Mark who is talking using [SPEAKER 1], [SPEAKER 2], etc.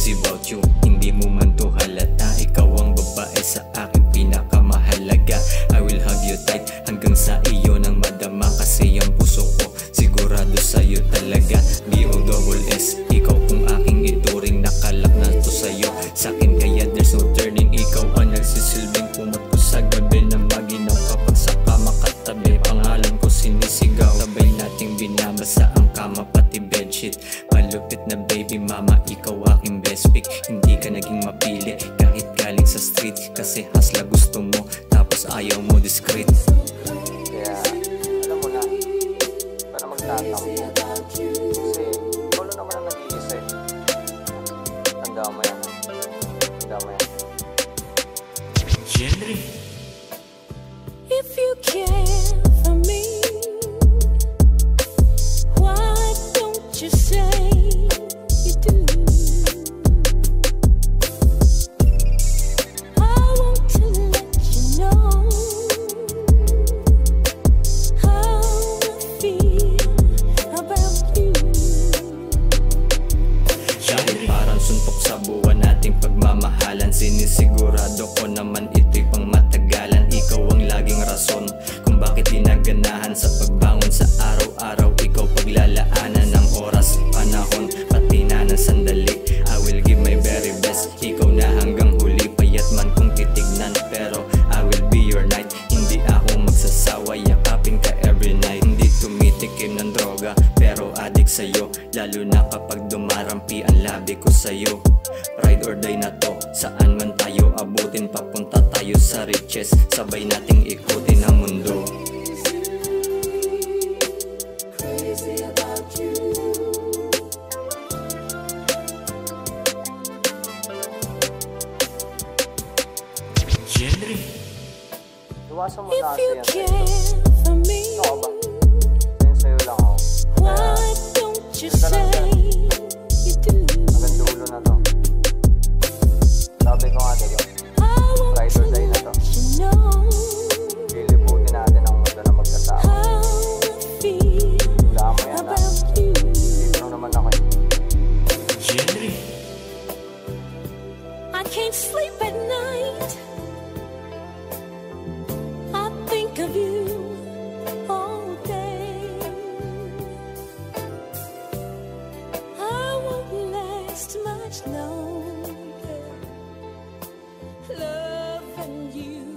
[SPEAKER 1] crazy about you. Hindi mo man to halata, ikaw ang babae sa akin pinakamahalaga. I will hug you tight hanggang sa iyo nang madama, kasi ang puso ko sigurado sa'yo talaga. B-O-S-S, ikaw kung aking ituring, nakalak na to sa'yo. Sa'kin kaya there's no turning, ikaw ang nagsisilbing kumot ko sa gabi na maginaw kapag sa kama katabi. Pangalan ko sinisigaw, sabay nating binabasa ang kama pati bedsheet. Malupit na baby mama, ikaw aking best pick. Hindi ka naging mapili kahit galing sa street, kasi hasla gusto mo tapos ayaw mo discreet.
[SPEAKER 2] Kaya alam mo na, para magtatampo, kasi ikaw lang naman ang nag-iisa eh. Tanda mo yan, tanda mo yan.
[SPEAKER 1] Genre.
[SPEAKER 3] If you care for me, why don't you say you do? I want to let you know how I feel about you.
[SPEAKER 1] Genre. Parang suntok sa buwan nating pagmamahalan, sinisigurado ko naman ito'y pang matagalan. Ikaw ang laging rason kung bakit di naganahan sa pagbangon sa araw-araw. Ikaw paglalaanan ng oras, panahon, pati na ng sandali. I will give my very best, ikaw na hanggang huli. Payat man kung titignan, pero I will be your knight. Hindi ako magsasawa, yakapin ka every night. Hindi tumitikim ng droga, pero adik sa'yo, lalo na kapag dumarampi ang labi ko sa'yo. Ride or die na to, saan man tayo abutin, papunta tayo sa riches, sabay nating ikutin ang mundo.
[SPEAKER 3] Crazy about you.
[SPEAKER 1] Genre.
[SPEAKER 2] Iwasan mo
[SPEAKER 3] If
[SPEAKER 2] na
[SPEAKER 3] you
[SPEAKER 2] kasi yan
[SPEAKER 3] care
[SPEAKER 2] sa'yo.
[SPEAKER 3] for me,
[SPEAKER 2] Ano ba? Yan sa'yo lang ako.
[SPEAKER 3] why don't you say you do?
[SPEAKER 2] Hanggang dulo na to. Sabi ko nga diba,
[SPEAKER 3] I want
[SPEAKER 2] ride
[SPEAKER 3] to
[SPEAKER 2] or die na to.
[SPEAKER 3] let you know
[SPEAKER 2] Liliputin natin ang mundo na magkasama.
[SPEAKER 3] how I feel
[SPEAKER 2] Wala mo yan ha.
[SPEAKER 3] about you.
[SPEAKER 2] Dito lang naman ako eh.
[SPEAKER 1] Genre.
[SPEAKER 3] I can't sleep at night. I think of you all day. I won't last much longer loving you.